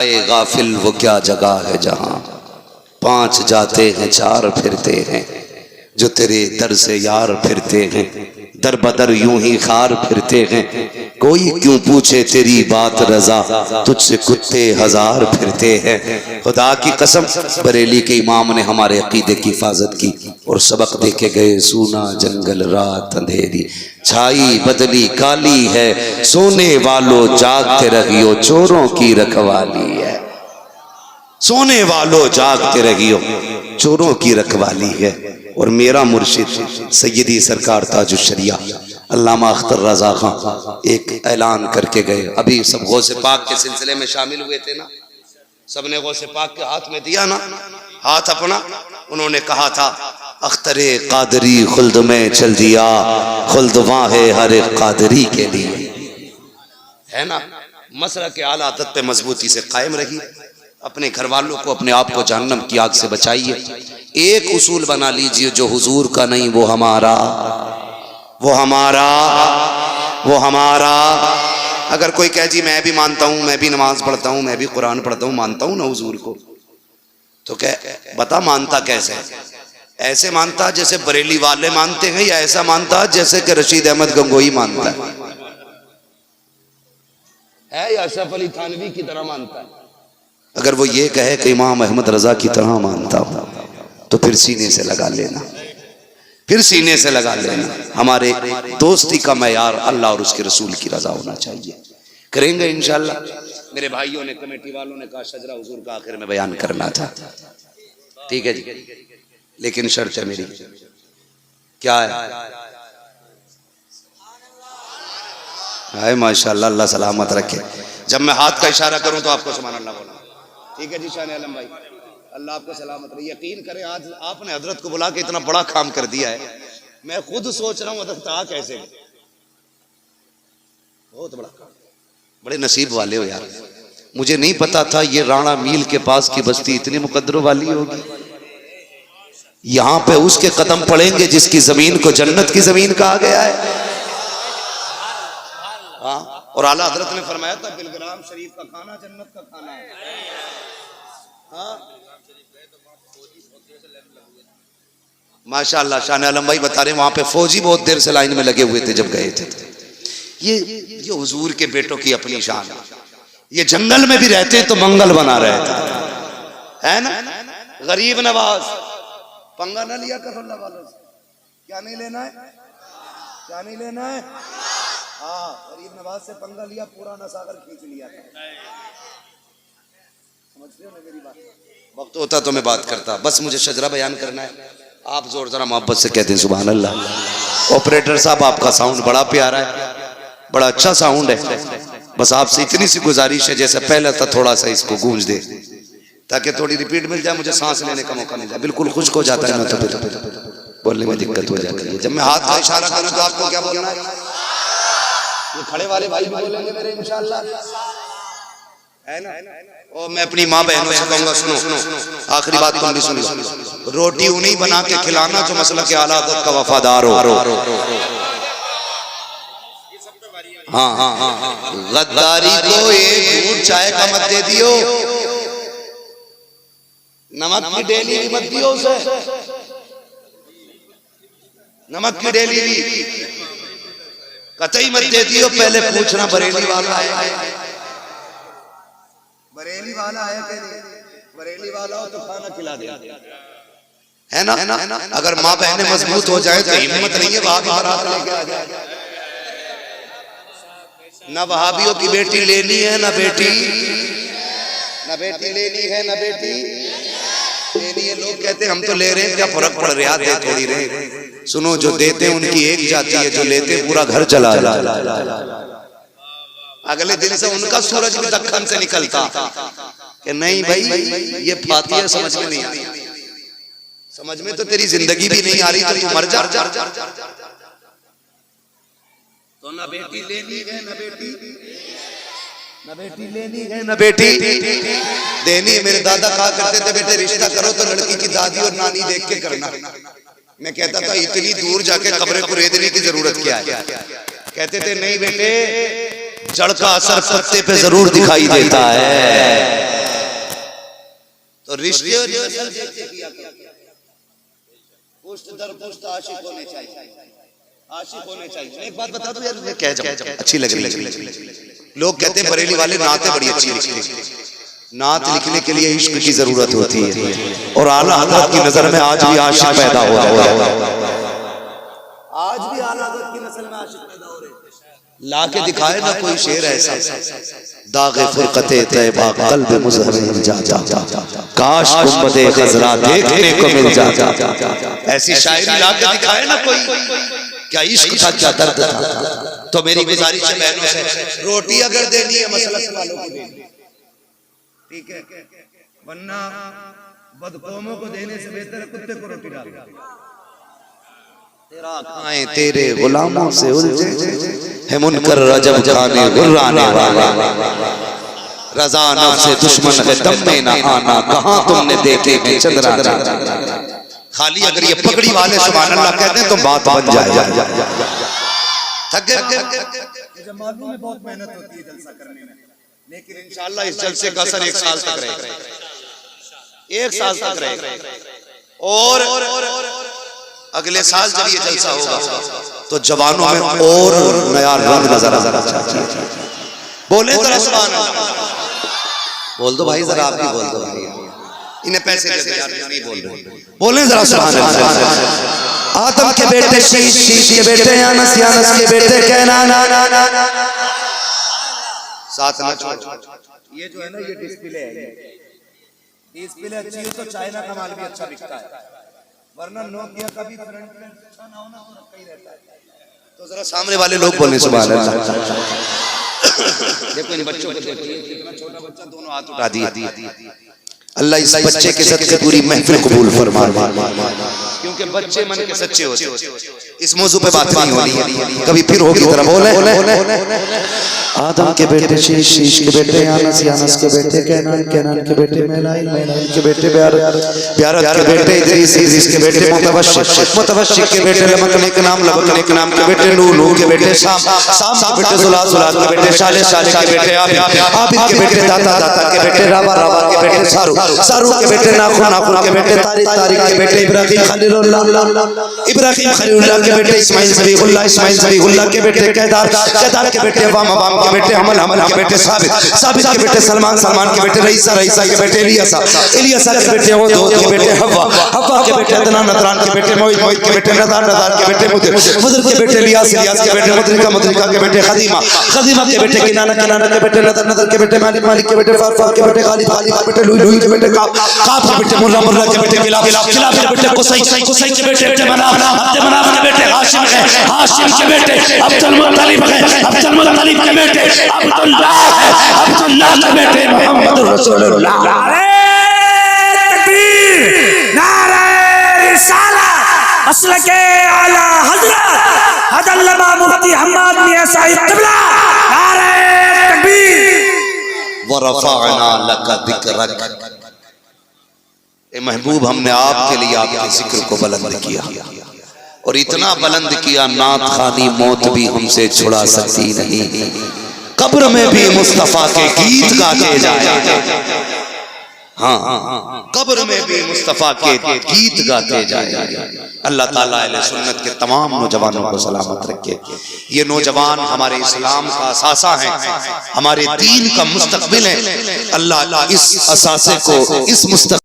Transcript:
गाफिल वो क्या जगह है जहां पांच जाते हैं चार फिरते हैं, जो तेरे दर से यार फिरते हैं दर बदर यूं ही खार फिरते हैं। कोई क्यों पूछे तेरी बात रजा, तुझसे कुत्ते हजार फिरते हैं। खुदा की कसम, बरेली के इमाम ने हमारे अकीदे की हिफाजत की और सबक दे के गए। सूना जंगल रात अंधेरी, छाई बदली काली है, सोने वालों जागते रहियो चोरों की रखवाली है। सोने वालों जागते रहियो चोरों की रखवाली है। और मेरा मुर्शिद सैयदी सरकार ताजुश्शरिया अल्लामा अख्तर रजा खां एक ऐलान करके गए। अभी सब गौसे पाक के सिलसिले में शामिल हुए थे ना, सबने गौसे पाक के हाथ में दिया ना हाथ अपना। उन्होंने कहा था अख्तरे कादरी खुल्द में चल दिया, खुल्द वहाँ है हर एक कादरी के लिए, है ना। मसला के आला आदत पे मजबूती से कायम रही, अपने घर वालों को अपने आप को जहन्नम की आग से बचाइए। एक उसूल बना लीजिए, जो हुजूर का नहीं वो हमारा, वो हमारा, वो हमारा। अगर कोई कहे जी मैं भी मानता हूं, मैं भी नमाज पढ़ता हूं, मैं भी कुरान पढ़ता हूं, मानता हूं ना हुजूर को, तो कह बता मानता कैसे? ऐसे मानता जैसे बरेली वाले मानते हैं, या ऐसा मानता जैसे कि रशीद अहमद गंगोई मानता है या अशरफ अली थानवी की तरह मानता है? अगर वो ये कहे कि इमाम अहमद रजा की तरह मानता हूं, तो फिर सीने से लगा लेना, फिर सीने से लगा लेना। हमारे दोस्ती का मयार अल्लाह और उसके रसूल की रजा होना चाहिए। करेंगे इंशाअल्लाह। मेरे भाइयों ने, कमेटी वालों ने कहा शजरा हुजूर का आखिर में बयान करना था, ठीक है जी, लेकिन शर्त है मेरी, क्या है? हाय माशाअल्लाह, अल्लाह सलामत रखे। जब मैं हाथ का इशारा करूं तो आपको सुभान अल्लाह बोलना, ठीक है जी। शान आलम भाई, अल्लाह आपको सलामत रहे। यकीन करें आज आपने हजरत को बुला के इतना बड़ा काम कर दिया है, मैं खुद सोच रहा हूं हजरत आ कैसे, बहुत बड़ा काम। बड़े नसीब वाले हो यार, मुझे नहीं पता था ये राणा मील के पास की बस्ती इतनी मुकद्दरों वाली होगी। यहां पे उसके कदम पड़ेंगे जिसकी जमीन को जन्नत की जमीन कहा गया है। हाँ, और आला हजरत ने फरमाया था बिलग्राम शरीफ का खाना जन्नत का खाना है। हाँ माशाअल्लाह, शान आलम भाई बता रहे वहां पे फौजी बहुत देर से लाइन में लगे हुए थे जब गए थे। ये हुजूर के बेटों की अपनी शान, ये जंगल में भी रहते तो मंगल बना रहे थे, है ना। गरीब नवाज, पंगा ना लिया कर अल्लाह वालों से। क्या नहीं लेना है, क्या नहीं लेना है? हाँ, गरीब नवाज से पंगा लिया, पूरा नसागर खींच लिया था। समझते हो ना मेरी बात? वक्त होता तो मैं बात करता, बस मुझे शजरा बयान करना है। आप जोर जरा मोहब्बत से कहते हैं सुभान अल्लाह। ऑपरेटर साहब आपका साउंड बड़ा प्यारा है, बड़ा अच्छा साउंड है। बस आपसे इतनी सी गुजारिश है, जैसे पहले था थोड़ा सा इसको गूंज दे, ताकि थोड़ी रिपीट मिल जाए, मुझे सांस लेने का मौका मिल जाए। बिल्कुल खुश्क हो जाता है ना, तो फिर बोलने में दिक्कत हो जाती है। जब मैं हाथ का इशारा करूं तो आपको क्या बोलना है? ये खड़े वाले भाई भी बोलेंगे मेरे इंशाअल्लाह, है ना। और मैं अपनी माँ बहनों से कहूंगा, सुनो आखिरी बात तुम भी सुन लो, रोटी उन्हीं बना के खिलाना जो मसलक के आला हज़रत का वफादार हो। हाँ हाँ हाँ, गद्दारी को एक घूंट चाय का मत दे दियो, नमक की डेली भी मत दियो उसे, नमक की डेली भी कतई मत दे दियो। पहले पूछना बरेली वाला है, बरेली वाला है कि नहीं? बरेली वाला हो तो खाना खिला दे, है ना। अगर माँ बहनें मजबूत हो जाए तो हिम्मत नहीं है वहां भी बारात लेके आ जाए। ना वहाबियों की बेटी लेनी है, ना बेटी लेनी है, ना बेटी लेनी है। लोग कहते हैं हम तो ले रहे हैं, क्या फर्क पड़ रहा है, दे थोड़ी रहे। सुनो, जो देते हैं उनकी एक जाति है, जो लेते पूरा घर चला जाए। अगले दिन से उनका सूरज भी दक्कन से निकलता कि नहीं भाई ये फातिहा समझ में नहीं आई, समझ में तो तेरी जिंदगी भी नहीं आ रही, तो तू मर जा। तो ना बेटी लेनी है, ना बेटी लेनी है, ना बेटी देनी है। मेरे दादा कहा करते थे बेटे रिश्ता करो तो लड़की की दादी और नानी देख के करना। मैं कहता था इतनी दूर जाके कब्र को रेदने की जरूरत क्या है? कहते थे नहीं बेटे, जड़ का असर पत्ते पे जरूर दिखाई देता है। तो रिश्ते और नस्ल देखते किया पुश्त दर पुश्त आशिक होने चाहिए, आशिक होने चाहिए। मैं एक बात बता दूं यार, मैं कह जाऊं, अच्छी लग रही है। लोग कहते हैं बरेली वाले नातें बड़ी अच्छी लिखते हैं। नात लिखने के लिए इश्क की जरूरत होती है, और आला हज़रत की नजर में आज भी आशिक पैदा हो रहा है। आज भी आला हज़रत की नस्ल में आशिक पैदा हो रहे हैं। ला के दिखाए ना कोई शेर ऐसा, दागे फुरकते तैबा कल्ब मुज़हरिन जाता, काश गुंबदे खज़रा देखने को मिल जाता। ऐसी शायरी ला के दिखाए ना कोई, क्या इश्क था, क्या दर्द था। तो मेरी गुजारिश है बहनों से, रोटी अगर देनी है मसलक वालों को देनी, ठीक है, वरना बदकौमों को देने से बेहतर है कुत्ते को रोटी डालना। तेरा खाएं तेरे गुलामों से उलझे है मुनकर रजब खाने गुर्राने वाला, रज़ा नफ्स से दुश्मन है दम में ना आना, कहां तुमने देखे हैं चंद्रा। खाली अगर ये पगड़ी वाले सुभान अल्लाह कहते हैं तो बात बन जाए। थक गए। मालूम है बहुत मेहनत होती है जलसा करने में, लेकिन इंशाअल्लाह इस जलसे का असर 1 साल तक रहेगा, 1 साल तक रहेगा। और अगले साल जब ये जलसा होगा तो जवानों में और नया रंग नजर आएगा। बोले जरा सुभान अल्लाह, बोल दो भाई, जरा आप भी बोल दो भाई, इन्हें पैसे दे दे यार, नहीं बोल रहे, बोले जरा सुभान अल्लाह। आदम के बेटे शीश, शीश के बेटे अनस, अनस के बेटे कैनान, साथ ना छोड़। ये जो है ना ये डिस्प्ले है, डिस्प्ले अच्छी है तो चाइना का माल भी अच्छा बिकता है, वरना नोकिया का भी फ्रंट में अच्छा ना होना तो रखा ही रहता है। तो जरा सामने वाले लोग बोलने सुभान अल्लाह। देखो इन बच्चों को देखिए, कितना छोटा बच्चा दोनों हाथ उठा दिए। अल्लाह इस बच्चे के सदके पूरी महफिल कबूल फरमाए, क्योंकि बच्चे मन के सच्चे होते हैं। इस मौजू पे बात नहीं होनी है, कभी फिर होगी तरह बोले। आदम के बेटे शीश, शीश के बेटे अनस, अनस के बेटे कैनान, कैनान के बेटे मेलाइल, मेलाइल के बेटे ब्यारत, ब्यारत के बेटे इद्रीस, इद्रीस के बेटे मुतवश्शिक, मुतवश्शिक के बेटे लबक के नाम, लबक के नाम के बेटे नूह, नूह के बेटे शाम, शाम के बेटे जुलाल, जुलाल के बेटे शाले, शाले के बेटे आबिद, आबिद के बेटे दाता, दाता के बेटे रावा, रावा के बेटे सारू, सारू के बेटे नाखुन, नाखुन के बेटे तारिक, तारिक के बेटे इब्राहिम खलीलुल्लाह, इब्राहिम खलीलुल्लाह के बेटे इस्माइल ज़बीहुल्लाह, इस्माइल ज़बीहुल्लाह के बेटे कैदार, कैदार के बेटे अवाम, अवाम के बेटे हमल, हमल के बेटे साबित, साबित के बेटे सलमान, सलमान के बेटे रईसा, रईसा के बेटे इलियासा, इलियासा के बेटे ओद, ओद के बेटे हव्वा, हव्वा के बेटे अदनान, अदनान के बेटे मोइद, मोइद के बेटे नदार, नदार के बेटे मुदर, मुदर के बेटे इलियास, इलियास के बेटे मुदरिका, मुदरिका के बेटे खदीमा, खदीमा के बेटे किनाना, किनाना के बेटे नदर, नदर के बेटे मालिक, मालिक के बेटे फार, फार के बेटे गालिब, गालिब के बेटे लुई, लुई के बेटे काब, काब के बेटे मुर्रा, मुर्रा के बेटे किलाब, किलाब के बेटे कुसै, कुसै के बेटे मनाफ, अब्द मनाफ के बेटे हाशिम है, हाशिम के बेटे अब्दुल मुत्तलिब है, अब्दुल मुत्तलिब के बेटे अब्दुल्लाह है, अब्दुल्लाह के बेटे मोहम्मद रसूलुल्लाह। नारे तकबीर, नारे रिसालत, मसलके आला हज़रत हज़ल्लमा मुफ्ती हम्माद मियां साहिब क़िबला। नारे तकबीर। व रफ़अना लका ज़िक्रक। ए महबूब, हमने आपके लिए आपके जिक्र को बुलंद किया, और इतना बुलंद किया नात खानी मौत भी हमसे छुड़ा सकती नहीं, कब्र में भी मुस्तफा के गीत गाते जाए। हाँ, कब्र में भी मुस्तफा के गीत गाते जाए। अल्लाह ताला अहले सुन्नत के तमाम नौजवानों को सलामत रखे। ये नौजवान हमारे इस्लाम का असासा है, हमारे दीन का मुस्तकबिल है। अल्लाह इस असासे को, इस मुस्तकबिल